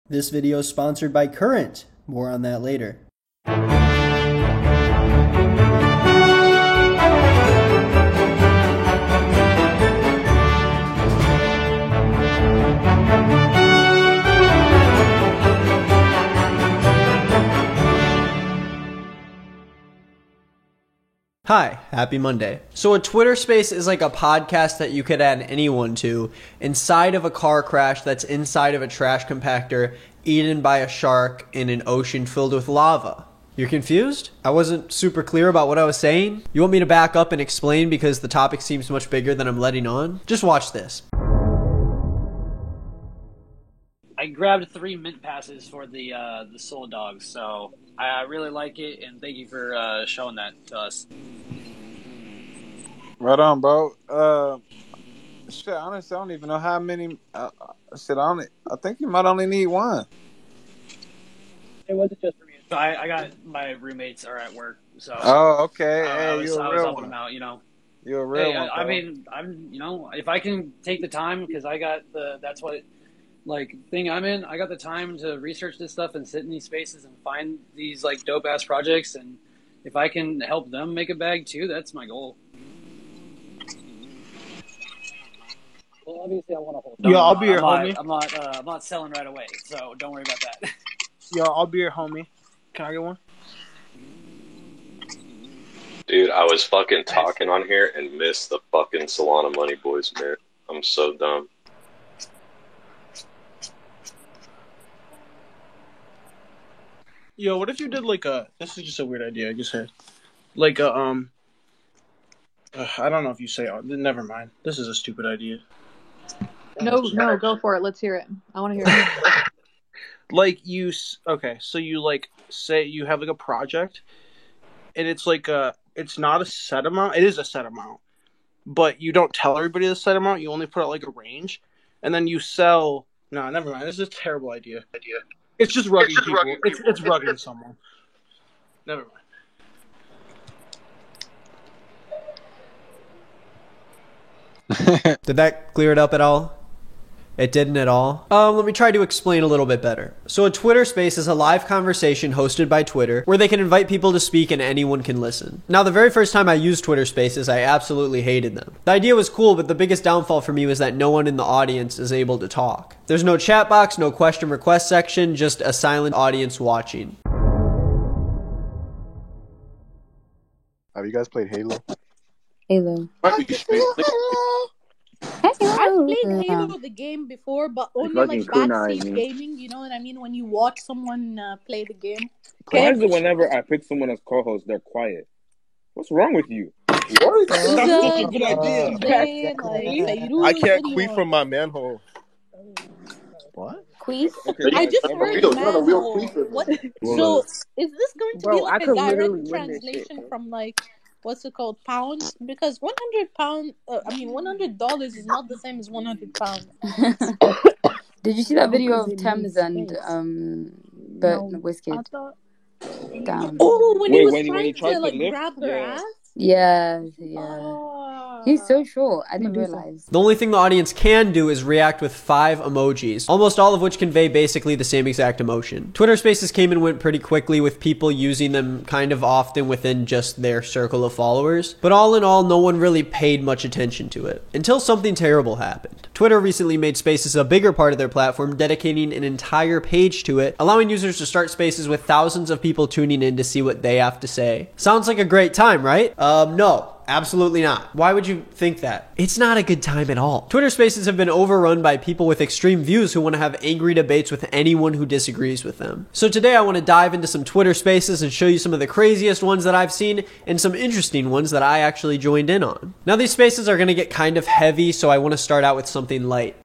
This video is sponsored by Current. More on that later. Hi, happy Monday. So a Twitter Space is like a podcast that you could add anyone to inside of a car crash that's inside of a trash compactor eaten by a shark in an ocean filled with lava. You're confused? I wasn't super clear about what I was saying? You want me to back up and explain because the topic seems much bigger than I'm letting on? Just watch this. I grabbed 3 mint passes for the Soul Dogs, so I really like it, and thank you for showing that to us. Right on, bro. Shit, honestly, I don't even know how many. I think you might only need one. It wasn't just for me. So I got my roommates are at work, so. Oh, okay. I Hey, was helping them out, you know. You're a real one. I mean, I'm, you know, if I can take the time, because I got that's what, like, thing I'm in. I got the time to research this stuff and sit in these spaces and find these like dope ass projects, and if I can help them make a bag too, that's my goal. Well, obviously, I want to hold. Yo, I'll be your homie. I'm not selling right away, so don't worry about that. Yo, I'll be your homie. Can I get one? Dude, I was fucking talking on here and missed the fucking Solana Money Boys, man. I'm so dumb. Yo, what if you did like this is just a weird idea I just had. Like a, I don't know if you say, never mind. This is a stupid idea. No, go for it. Let's hear it. I want to hear it. Like okay, so you like say you have like a project and it's like it's not a set amount. It is a set amount, but you don't tell everybody the set amount. You only put out like a range, and then you sell. No, never mind. This is a terrible idea. It's just rugging people. It's rugging someone. Never mind. Did that clear it up at all? It didn't at all? Let me try to explain a little bit better. So a Twitter Space is a live conversation hosted by Twitter where they can invite people to speak and anyone can listen. Now, the very first time I used Twitter Spaces, I absolutely hated them. The idea was cool, but the biggest downfall for me was that no one in the audience is able to talk. There's no chat box, no question request section, just a silent audience watching. Have you guys played Halo? Halo. I've played Halo the game before, but only like backseat gaming. You know what I mean? When you watch someone play the game. Why is it whenever I pick someone as co-host, they're quiet? What's wrong with you? What? That's such a good idea. I can't queef from my manhole. What? Queef? Okay, I just heard manhole. What? So is this going to be like a direct translation from like what's it called, pounds? Because $100 is not the same as £100. Did you see that video of Thames and Whiskey? Down. Oh, when he was trying to like grab her ass. Yeah. Oh. He's so short. I didn't realize. The only thing the audience can do is react with 5 emojis, almost all of which convey basically the same exact emotion. Twitter Spaces came and went pretty quickly with people using them kind of often within just their circle of followers. But all in all, no one really paid much attention to it. Until something terrible happened. Twitter recently made Spaces a bigger part of their platform, dedicating an entire page to it, allowing users to start Spaces with thousands of people tuning in to see what they have to say. Sounds like a great time, right? No. Absolutely not. Why would you think that? It's not a good time at all. Twitter Spaces have been overrun by people with extreme views who want to have angry debates with anyone who disagrees with them. So today I want to dive into some Twitter Spaces and show you some of the craziest ones that I've seen and some interesting ones that I actually joined in on. Now these spaces are going to get kind of heavy, so I want to start out with something light.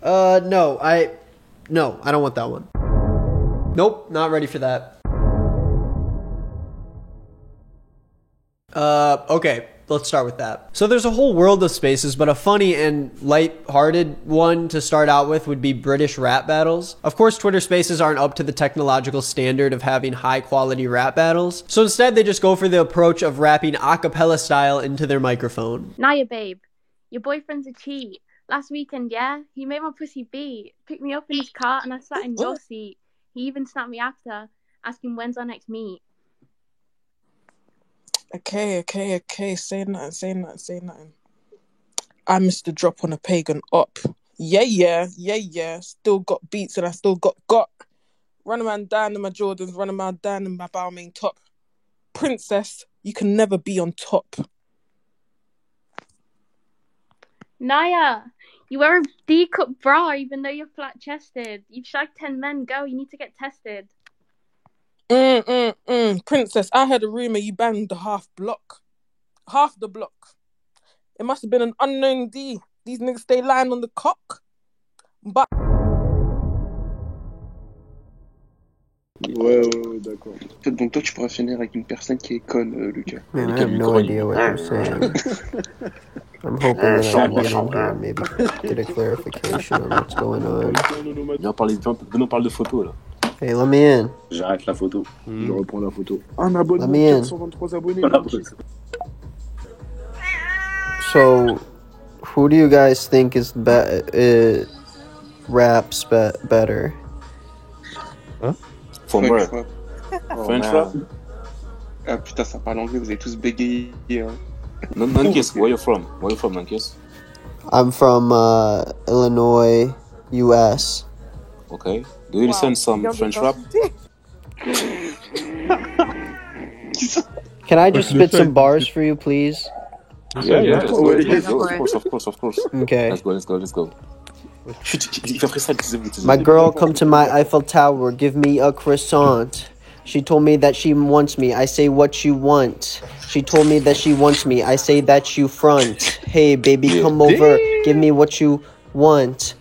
No, I don't want that one. Nope, not ready for that. Okay, let's start with that. So there's a whole world of spaces, but a funny and light-hearted one to start out with would be British rap battles. Of course, Twitter Spaces aren't up to the technological standard of having high-quality rap battles, so instead they just go for the approach of rapping a cappella style into their microphone. Naya, babe, your boyfriend's a cheat. last weekend, yeah, he made my pussy beat, picked me up in his car, and I sat in your seat. He even snapped me after, asking when's our next meet. Okay. Say nothing. I missed the drop on a pagan up. Yeah. Still got beats and I still got. Run a man down in my Jordans, run a man down in my Balmain top. Princess, you can never be on top. Naya, you wear a D-cup bra even though you're flat-chested. You've shagged 10 men, girl. You need to get tested. Princess, I heard a rumour you banged the half the block. It must have been an unknown D. These niggas stay lying on the cock. But... Ouais, d'accord. Donc toi, tu pourras finir avec une personne qui est conne, Lucas. Man, I have no idea what you're saying. I'm hoping that I can get in here and maybe get a clarification on what's going on. Venons parler de photos, là. Hey, let me in. J'arrête la photo. Je reprends la photo. Un abonnement de 423 abonnés. So, who do you guys think is raps better? Huh? From where? French rap? Ah putain, ça parle anglais, vous avez tous bégayé. Hein. Nankis, where you from? Where you from, Nankis? I'm from Illinois, US. Okay. Do you listen some French rap? Can I just spit some bars for you, please? Yeah. Of course. Okay. Let's go. My girl come to my Eiffel Tower, give me a croissant. She told me that she wants me, I say what you want. She told me that she wants me, I say that you front. Hey baby, come over, give me what you want.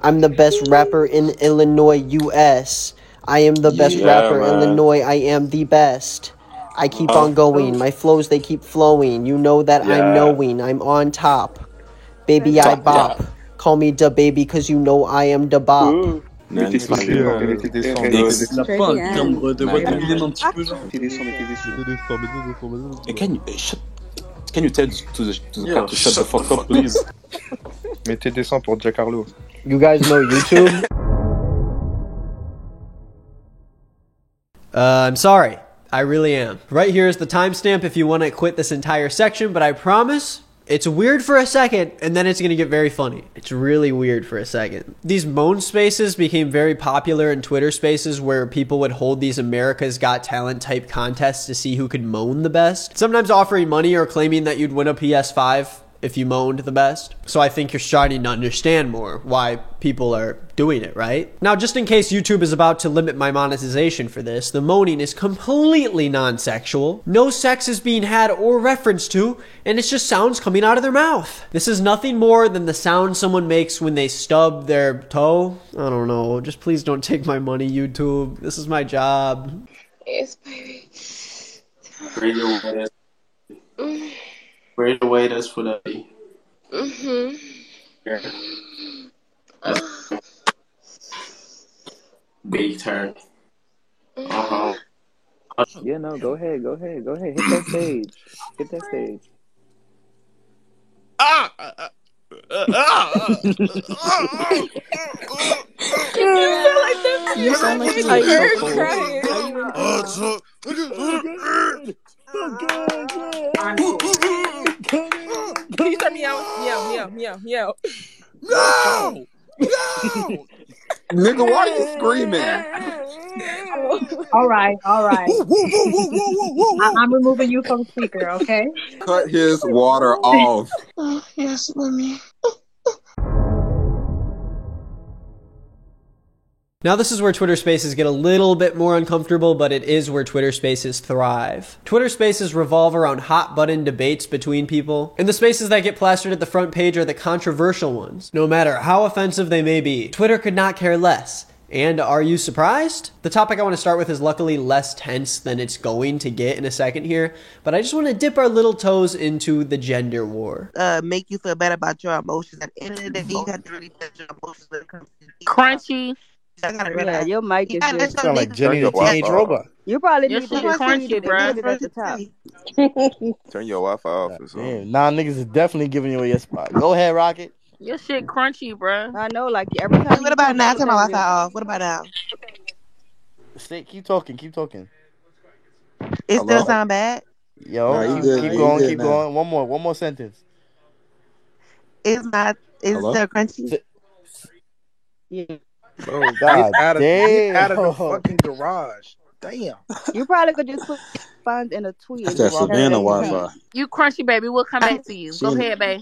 I'm the best rapper in Illinois, US. I am the best rapper in Illinois, I am the best. I keep on going, my flows they keep flowing. You know that I'm knowing, I'm on top. Baby I bop. Call me da baby cause you know I am da bop. Mettez des Can you tell to the cat to shut the fuck up, please? Mettez des sons pour Giancarlo. You guys know YouTube? I'm sorry. I really am. Right here is the timestamp if you want to quit this entire section, but I promise it's weird for a second, and then it's going to get very funny. It's really weird for a second. These moan spaces became very popular in Twitter spaces where people would hold these America's Got Talent type contests to see who could moan the best. Sometimes offering money or claiming that you'd win a PS5 if you moaned the best. So I think you're starting to understand more why people are doing it, right? Now, just in case YouTube is about to limit my monetization for this, the moaning is completely non-sexual. No sex is being had or referenced to, and it's just sounds coming out of their mouth. This is nothing more than the sound someone makes when they stub their toe. I don't know. Just please don't take my money, YouTube. This is my job. Yes, baby. Where's the waiters for the big turn? Yeah, no, go ahead. Hit that stage. You sound like you're crying. Can you turn me out? Meow. No! Nigga, why are you screaming? All right. I'm removing you from speaker, okay? Cut his water off. Oh, yes, mommy. Now this is where Twitter Spaces get a little bit more uncomfortable, but it is where Twitter Spaces thrive. Twitter Spaces revolve around hot button debates between people, and the spaces that get plastered at the front page are the controversial ones. No matter how offensive they may be, Twitter could not care less. And are you surprised? The topic I want to start with is luckily less tense than it's going to get in a second here, but I just want to dip our little toes into the gender war. Make you feel better about your emotions. At the end of the day, you have to really test your emotions when it comes to Crunchy. Yeah, your mic is just sound like Jenny the Teenage Robot. You probably need to shit just crunchy, mute it bruh. and put it at the top. Turn your Wi-Fi off or something. Nah, niggas is definitely giving you your spot. Go ahead, Rocket. Your shit crunchy, bruh. I know, like every time. What about now? Turn my Wi-Fi off. What about now? Keep talking. It still sound bad? Yo, Nah, you good. keep Nah, you going, good keep now. going. One more sentence. It's not. It's Hello? still crunchy. Yeah. Bro, God get out of the damn. fucking garage. Damn. You probably could just put funds in a tweet. That's that Savannah Wi-Fi. You crunchy, baby. We'll come back to you. She Go in, ahead, babe.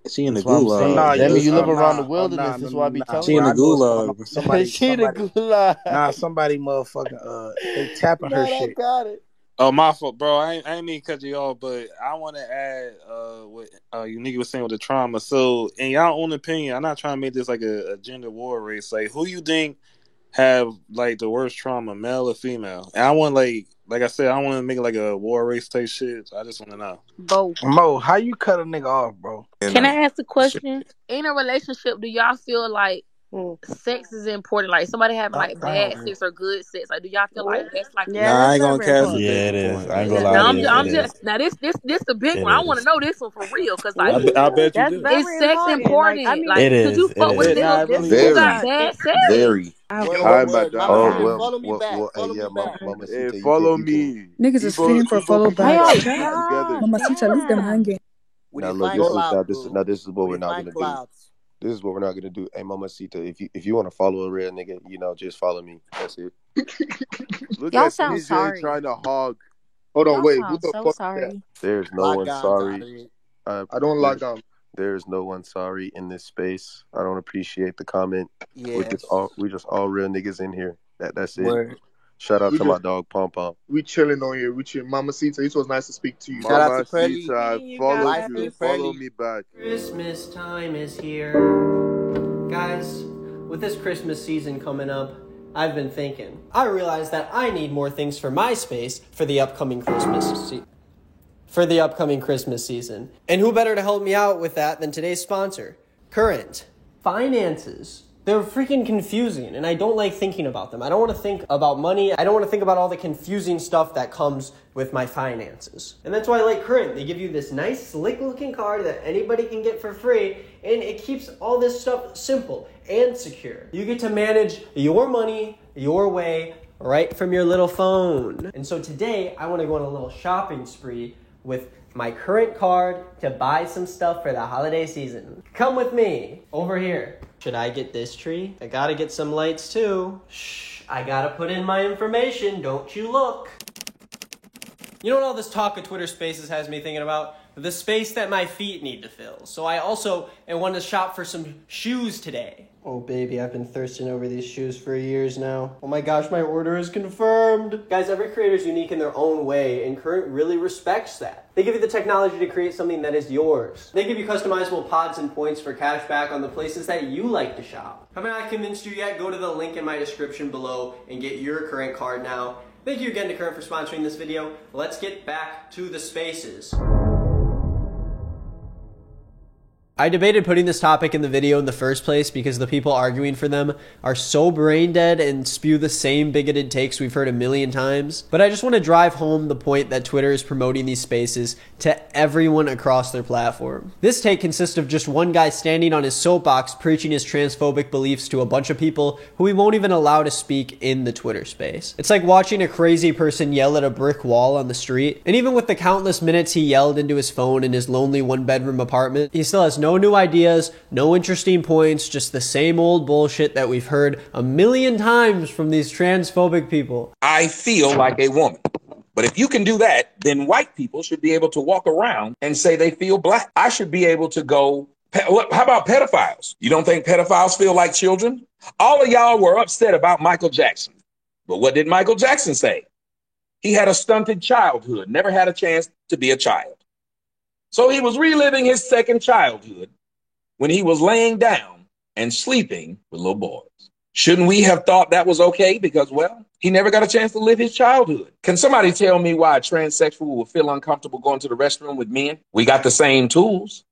she in the That's what I'm gulag. saying. Nah, Demi, you live around the nah, wilderness. That's why I be telling she you. in the I know what's going gulag. on. Somebody, She in the gulag. nah, somebody motherfucking they tapping her Nah, I shit. got it. Oh, my fault, bro. I ain't mean to cut you off, but I want to add what you nigga was saying with the trauma. So, in y'all own opinion, I'm not trying to make this like a gender war race. Like, who you think have like the worst trauma, male or female? And I want like I said, I want to make it like a war race type shit. So I just want to know. Both. Mo, how you cut a nigga off, bro? Can I ask a question? In a relationship, do y'all feel like sex is important? Like somebody having like bad sex or good sex? Like, do y'all feel like that's like? Nah, I ain't gonna cast the Yeah, it paper is. point. I ain't gonna Now, lie. I'm just now this the big It one. I is. want to know this one for real, cause like I bet you That's do. very is sex important? I mean, Like, It could is. you It fuck with a is. Nah, nigga it really who is. got bad sex? Very. Hi, my dog. Oh, Follow me back. Follow me back. Hey, follow me. Niggas is fiending for follow back. Together. Mamacita, leave them hanging. Now look, this is what we're not gonna do. This is what we're not gonna do. Hey, Mamacita, if you want to follow a real nigga, just follow me. That's it. Look Y'all at sound TJ sorry. trying to hog. Hold on, Y'all wait. sound Who the so fuck? sorry. There's no Log one on, sorry. I don't log on. There's no one sorry in this space. I don't appreciate the comment. Yeah. We just all real niggas in here. That's it. Word. Shout out We to my just- dog Pom Pom. We chilling on here. We chilling. Mamacita, it was nice to speak to you. Shout out to Freddie. Follow Light you. skin Follow Freddie. me back. Christmas time is here. Guys, with this Christmas season coming up, I've been thinking. I realized that I need more things for my space for the upcoming Christmas season. And who better to help me out with that than today's sponsor, Current. Finances. They're freaking confusing, and I don't like thinking about them. I don't want to think about money. I don't want to think about all the confusing stuff that comes with my finances. And that's why I like Current. They give you this nice, slick-looking card that anybody can get for free, and it keeps all this stuff simple and secure. You get to manage your money your way right from your little phone. And so today, I want to go on a little shopping spree with my Current card to buy some stuff for the holiday season. Come with me over here. Should I get this tree? I gotta get some lights too. Shh, I gotta put in my information. Don't you look. You know what all this talk of Twitter Spaces has me thinking about? The space that my feet need to fill. So I also want to shop for some shoes today. Oh baby, I've been thirsting over these shoes for years now. Oh my gosh, my order is confirmed. Guys, every creator is unique in their own way, and Current really respects that. They give you the technology to create something that is yours. They give you customizable pods and points for cash back on the places that you like to shop. Have I not convinced you yet? Go to the link in my description below and get your Current card now. Thank you again to Current for sponsoring this video. Let's get back to the spaces. I debated putting this topic in the video in the first place because the people arguing for them are so brain dead and spew the same bigoted takes we've heard a million times. But I just want to drive home the point that Twitter is promoting these spaces to everyone across their platform. This take consists of just one guy standing on his soapbox preaching his transphobic beliefs to a bunch of people who he won't even allow to speak in the Twitter space. It's like watching a crazy person yell at a brick wall on the street. And even with the countless minutes he yelled into his phone in his lonely one-bedroom apartment, he still has no new ideas, no interesting points, just the same old bullshit that we've heard a million times from these transphobic people. I feel like a woman. But if you can do that, then white people should be able to walk around and say they feel black. I should be able to go, how about pedophiles? You don't think pedophiles feel like children? All of y'all were upset about Michael Jackson. But what did Michael Jackson say? He had a stunted childhood, never had a chance to be a child. So he was reliving his second childhood when he was laying down and sleeping with little boys. Shouldn't we have thought that was okay? Because, well, he never got a chance to live his childhood. Can somebody tell me why a transsexual will feel uncomfortable going to the restroom with men? We got the same tools.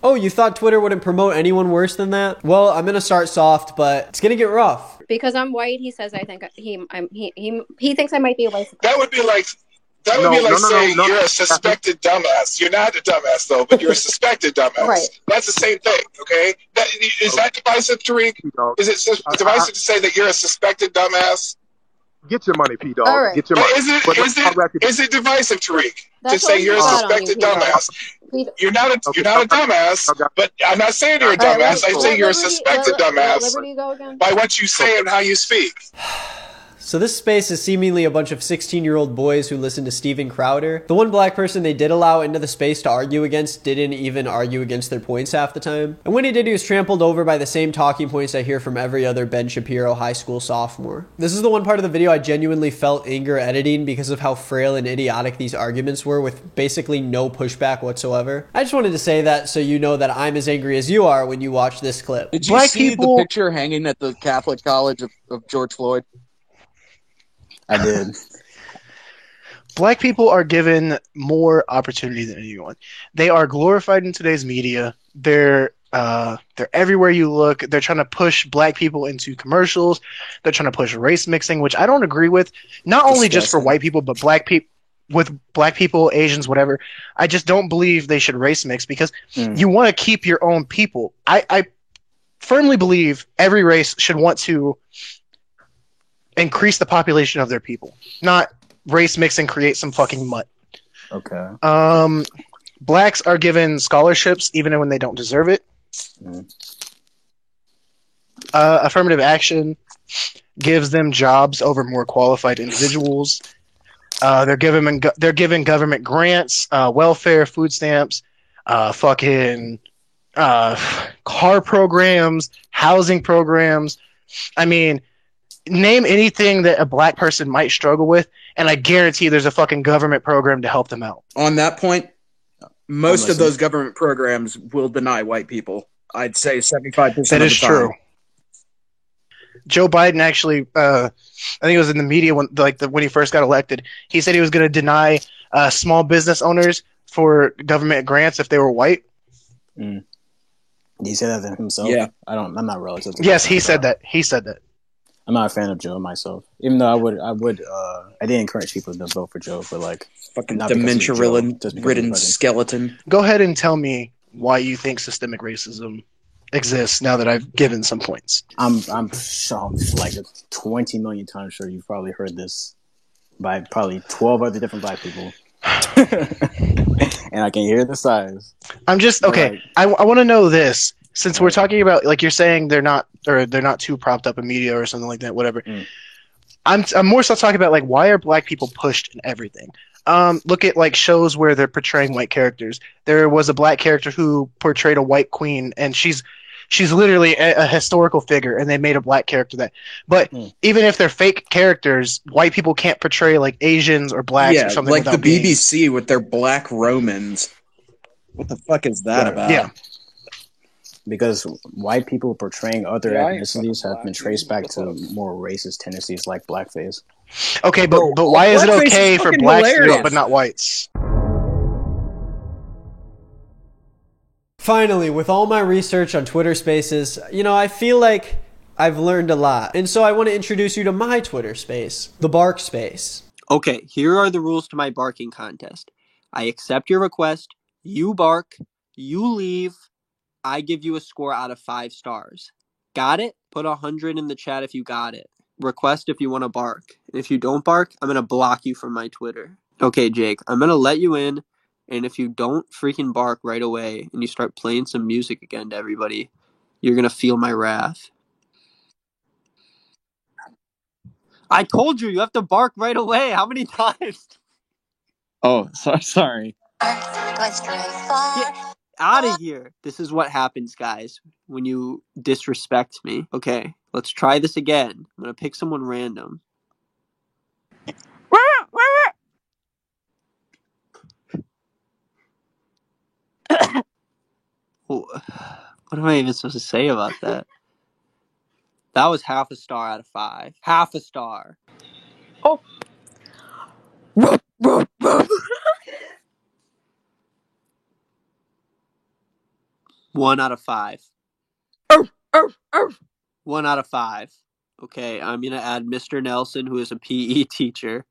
Oh, you thought Twitter wouldn't promote anyone worse than that? Well, I'm gonna start soft, but it's gonna get rough. Because I'm white, he says I think he thinks I might be a white supremacist. That would be like That would be like saying you're a suspected dumbass. You're not a dumbass, though, but you're a suspected dumbass. Right. That's the same thing, okay? Is that divisive, Tariq? Is it divisive to say that you're a suspected dumbass? Get your money, P-Dog. All right. Get your money. Is it divisive, Tariq, to That's say what you're a we got on suspected you, P-Dog. dumbass? You're not a dumbass, but I'm not saying you're a dumbass. I'm saying you're a suspected dumbass Liberty go again? by what you say and how you speak. So this space is seemingly a bunch of 16-year-old boys who listen to Steven Crowder. The one black person they did allow into the space to argue against didn't even argue against their points half the time. And when he did, he was trampled over by the same talking points I hear from every other Ben Shapiro high school sophomore. This is the one part of the video I genuinely felt anger editing because of how frail and idiotic these arguments were with basically no pushback whatsoever. I just wanted to say that so you know that I'm as angry as you are when you watch this clip. Did you see the picture hanging at the Catholic College of George Floyd? I did. Black people are given more opportunity than anyone. They are glorified in today's media. They're everywhere you look. They're trying to push black people into commercials. They're trying to push race mixing, which I don't agree with. Not only just for white people, but black people, Asians, whatever. I just don't believe they should race mix because you want to keep your own people. I firmly believe every race should want to increase the population of their people, not race mix and create some fucking mutt. Okay. Blacks are given scholarships even when they don't deserve it. Affirmative action gives them jobs over more qualified individuals. They're given government grants, welfare, food stamps, fucking car programs, housing programs. I mean, name anything that a black person might struggle with, and I guarantee there's a fucking government program to help them out. On that point, most of those government programs will deny white people. I'd say 75% That is of the time. true. Joe Biden actually, I think it was in the media when he first got elected, he said he was going to deny small business owners for government grants if they were white. Did he say that himself? Yeah. I'm not relative to Yes, he said that. He said that. I'm not a fan of Joe myself, even though I did encourage people to vote for Joe, but like fucking not because he's Joe, just because he's ridden president. skeleton. Go ahead and tell me why you think systemic racism exists now that I've given some points. I'm like 20 million times sure you've probably heard this by probably 12 other different black people. And I can hear the sighs. I'm just okay. I want to know this, since we're talking about, like, you're saying they're not too propped up in media or something like that, whatever. I'm more so talking about, like, why are black people pushed in everything? Look at, like, shows where they're portraying white characters. There was a black character who portrayed a white queen, and she's literally a historical figure, and they made a black character that. But even if they're fake characters, white people can't portray, like, Asians or blacks or something. Like the BBC with their black Romans. What the fuck is that about? Yeah. Because white people portraying other ethnicities have been traced back to more racist tendencies like blackface. Okay, but why is it okay for blacks to do it, but not whites? Finally, with all my research on Twitter Spaces, I feel like I've learned a lot. And so I want to introduce you to my Twitter space, the Bark Space. Okay, here are the rules to my barking contest. I accept your request, you bark, you leave, I give you a score out of 5 stars. Got it? Put 100 in the chat if you got it. Request if you want to bark. And if you don't bark, I'm going to block you from my Twitter. Okay, Jake, I'm going to let you in. And if you don't freaking bark right away and you start playing some music again to everybody, you're going to feel my wrath. I told you have to bark right away. How many times? Oh, sorry. Get out of here. This is what happens, guys, when you disrespect me. Okay, let's try this again. I'm going to pick someone random. What am I even supposed to say about that? That was half a star out of 5. Half a star. Oh. 1 out of 5. 1 out of 5. Okay, I'm going to add Mr. Nelson, who is a PE teacher.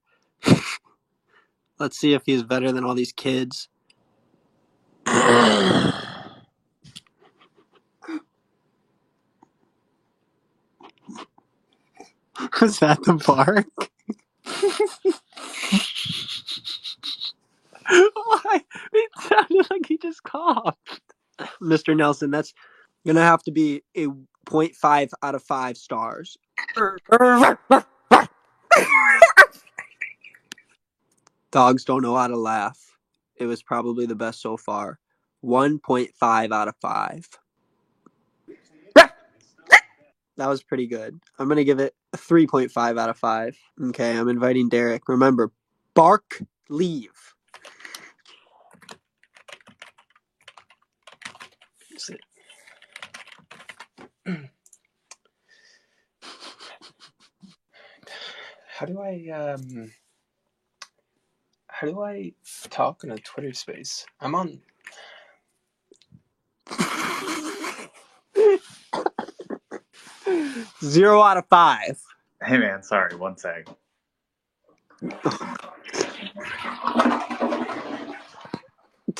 Let's see if he's better than all these kids. Was that the bark? Why? It sounded like he just coughed. Mr. Nelson, that's going to have to be a 0.5 out of 5 stars. Dogs don't know how to laugh. It was probably the best so far. 1.5 out of 5. That was pretty good. I'm going to give it a 3.5 out of 5. Okay, I'm inviting Derek. Remember, bark, leave. How do I talk in a Twitter space? I'm on. 0 out of 5. Hey man, sorry, 1 sec. Did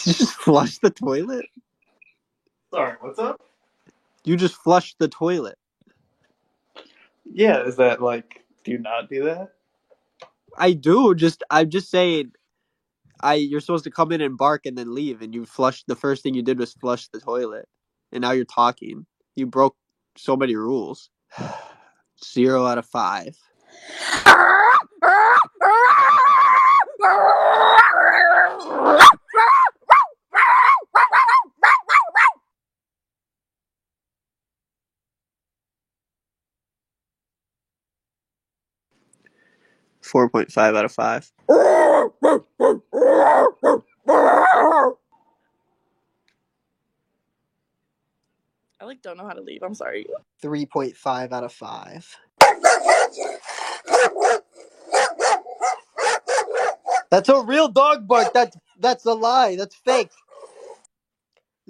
you just flush the toilet? Sorry, what's up? You just flushed the toilet. Yeah, is that like, do you not do that? I do. I'm just saying. You're supposed to come in and bark and then leave, and you flushed. The first thing you did was flush the toilet, and now you're talking. You broke so many rules. 0 out of 5. 4.5 out of 5. I don't know how to leave. I'm sorry. 3.5 out of 5. That's a real dog bark. That's a lie. That's fake.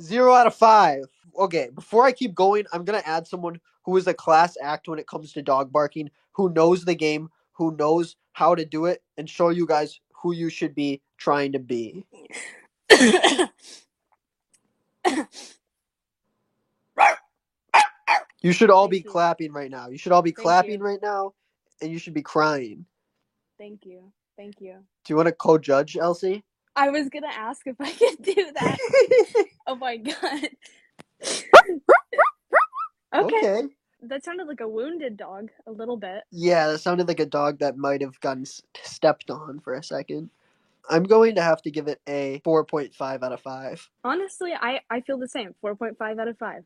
0 out of 5. Okay, before I keep going, I'm going to add someone who is a class act when it comes to dog barking, who knows the game, who knows how to do it, and show you guys who you should be trying to be. You should all be clapping right now. You should all be clapping right now, and you should be crying. Thank you. Thank you. Do you want to co-judge, Elsie? I was going to ask if I could do that. Oh my god. Okay. That sounded like a wounded dog, a little bit. Yeah, that sounded like a dog that might have gotten stepped on for a second. I'm going to have to give it a 4.5 out of 5. Honestly, I feel the same. 4.5 out of 5.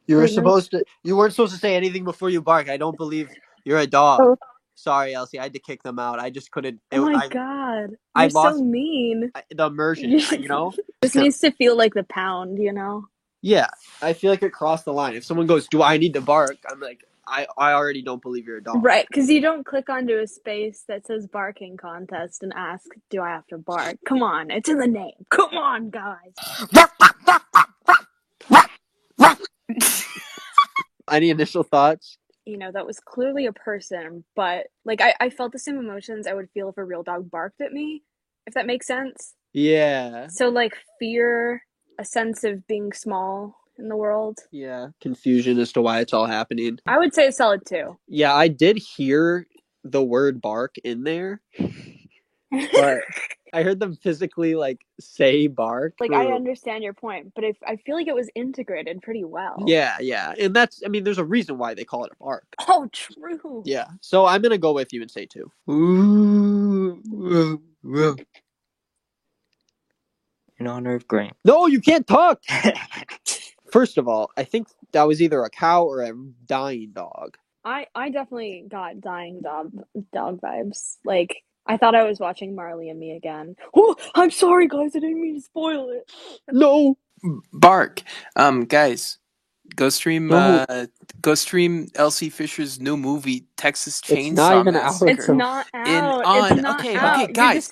You weren't supposed to say anything before you bark. I don't believe you're a dog. Oh. Sorry, Elsie. I had to kick them out. I just couldn't. Oh my god. You're so mean. The immersion, you know? This needs to feel like the pound, you know? Yeah, I feel like it crossed the line. If someone goes, do I need to bark? I'm like, I already don't believe you're a dog. Right, because you don't click onto a space that says barking contest and ask, do I have to bark? Come on, it's in the name. Come on, guys. Any initial thoughts? You know, that was clearly a person, but I felt the same emotions I would feel if a real dog barked at me, if that makes sense. Yeah. So fear, a sense of being small in the world. Yeah, confusion as to why it's all happening. I would say a solid 2. Yeah, I did hear the word bark in there, but I heard them physically say bark. I understand your point, but I feel like it was integrated pretty well. Yeah, and there's a reason why they call it a bark. Oh, true. Yeah, so I'm gonna go with you and say 2. Ooh. In honor of Grant. No, you can't talk! First of all, I think that was either a cow or a dying dog. I definitely got dying dog vibes. I thought I was watching Marley and Me again. Oh, I'm sorry, guys. I didn't mean to spoil it. No. Bark. Guys, go stream Elsie Fisher's new movie, Texas Chainsaw It's not even out. It's not out. It's not out. Okay, guys.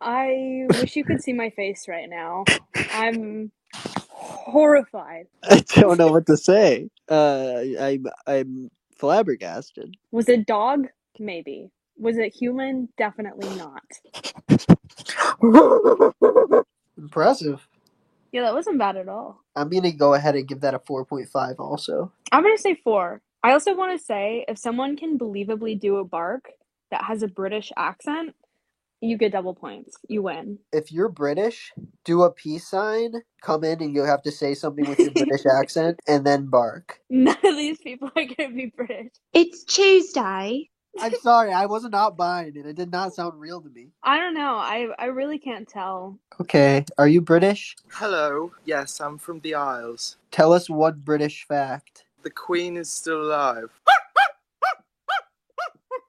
I wish you could see my face right now. I'm horrified. I don't know what to say. I'm Flabbergasted. Was it dog? Maybe. Was it human? Definitely not. Impressive. Yeah, that wasn't bad at all. I'm going to go ahead and give that a 4.5 also. I'm going to say 4. I also want to say, if someone can believably do a bark that has a British accent, you get double points. You win. If you're British, do a peace sign, come in and you'll have to say something with your British accent, and then bark. None of these people are going to be British. It's Tuesday. I'm sorry, I was not buying it. It did not sound real to me. I don't know. I really can't tell. Okay, are you British? Hello, yes, I'm from the Isles. Tell us one British fact. The Queen is still alive.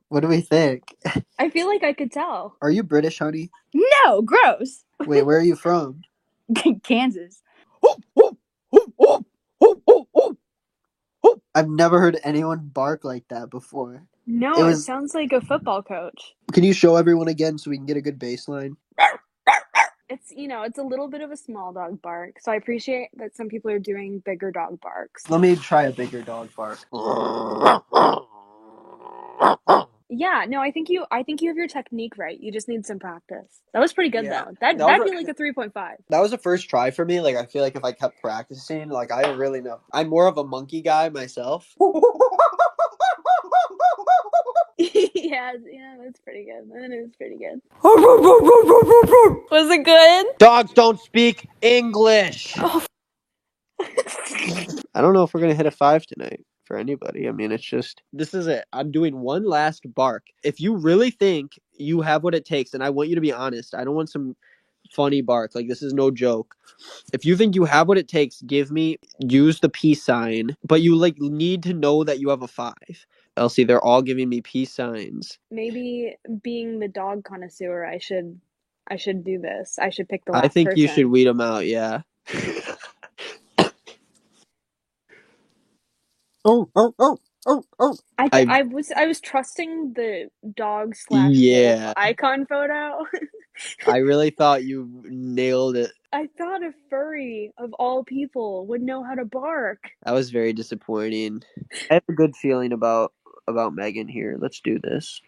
What do we think? I feel like I could tell. Are you British, honey? No, gross. Wait, where are you from? Kansas. I've never heard anyone bark like that before. No, it sounds like a football coach. Can you show everyone again so we can get a good baseline? It's, it's a little bit of a small dog bark, so I appreciate that some people are doing bigger dog barks. Let me try a bigger dog bark. Yeah, no, I think you have your technique right. You just need some practice. That was pretty good though. That'd be like a 3.5. That was a first try for me. Like, I feel like if I kept practicing, like, I really know. I'm more of a monkey guy myself. yeah, that's pretty good. That is pretty good. Was it good? Dogs don't speak English. Oh. I don't know if we're going to hit a 5 tonight for anybody. I mean, it's just, this is it. I'm doing one last bark. If you really think you have what it takes, and I want you to be honest, I don't want some funny bark. Like, this is no joke. If you think you have what it takes, use the peace sign, but you need to know that you have a 5. Elsie, they're all giving me peace signs. Maybe being the dog connoisseur, I should do this. I should pick the last I think person. you should weed them out, yeah. Oh. I was trusting the dog / wolf icon photo. I really thought you nailed it. I thought a furry of all people would know how to bark. That was very disappointing. I have a good feeling about Megan here. Let's do this.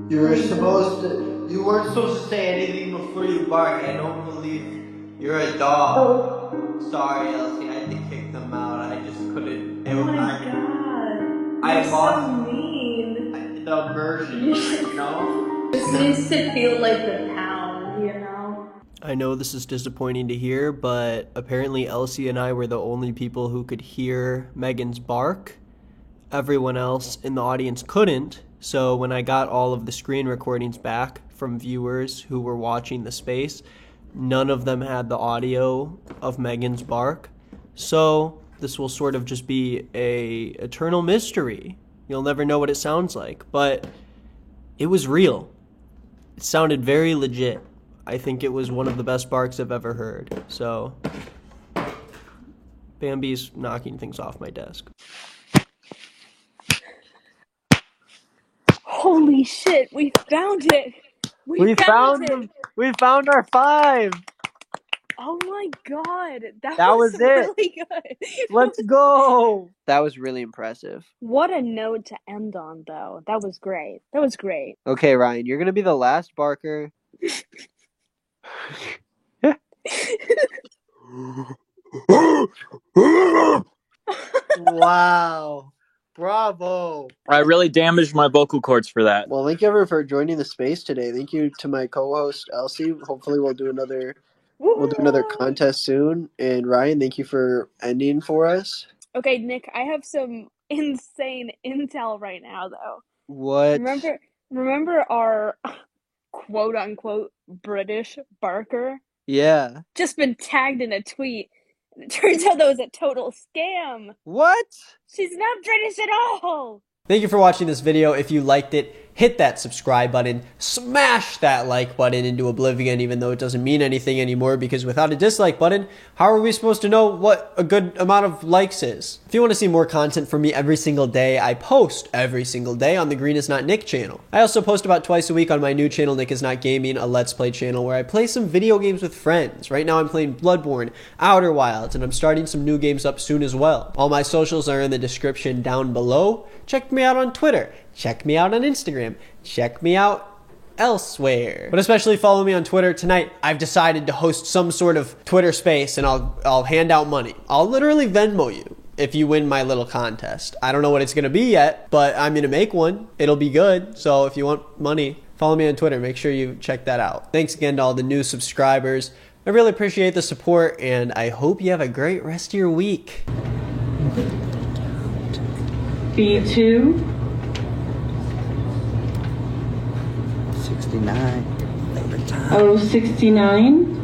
You weren't supposed to say anything before you bark. I don't believe you're a dog. Sorry, Elsie, I had to kick them out. I just couldn't. Oh my god. You're so mean. The immersion, you know? This needs to feel like the pound, you know? I know this is disappointing to hear, but apparently Elsie and I were the only people who could hear Megan's bark. Everyone else in the audience couldn't. So when I got all of the screen recordings back from viewers who were watching the space, none of them had the audio of Megan's bark. So this will sort of just be a eternal mystery. You'll never know what it sounds like, but it was real. It sounded very legit. I think it was one of the best barks I've ever heard. So Bambi's knocking things off my desk. Holy shit, we found it! We found it! We found our 5! Oh my god, that was it. Really good. Let's go! That was really impressive. What a note to end on, though. That was great. Okay, Ryan, you're gonna be the last barker. Wow. Bravo. I really damaged my vocal cords for that. Well, thank you everyone for joining the space today. Thank you to my co-host Elsie. Hopefully we'll do another contest soon. And Ryan, thank you for ending for us. Okay, Nick, I have some insane intel right now, though. What? Remember our quote unquote British barker? Yeah. Just been tagged in a tweet. It turns out that was a total scam. What? She's not British at all. Thank you for watching this video. If you liked it, hit that subscribe button, smash that like button into oblivion, even though it doesn't mean anything anymore, because without a dislike button, how are we supposed to know what a good amount of likes is? If you want to see more content from me every single day, I post every single day on the Green is Not Nick channel. I also post about twice a week on my new channel, Nick is Not Gaming, a Let's Play channel where I play some video games with friends. Right now I'm playing Bloodborne, Outer Wilds, and I'm starting some new games up soon as well. All my socials are in the description down below. Check me out on Twitter. Check me out on Instagram. Check me out elsewhere. But especially follow me on Twitter. Tonight, I've decided to host some sort of Twitter space, and I'll hand out money. I'll literally Venmo you if you win my little contest. I don't know what it's going to be yet, but I'm going to make one. It'll be good. So if you want money, follow me on Twitter. Make sure you check that out. Thanks again to all the new subscribers. I really appreciate the support, and I hope you have a great rest of your week. B2. 69. Oh, 69.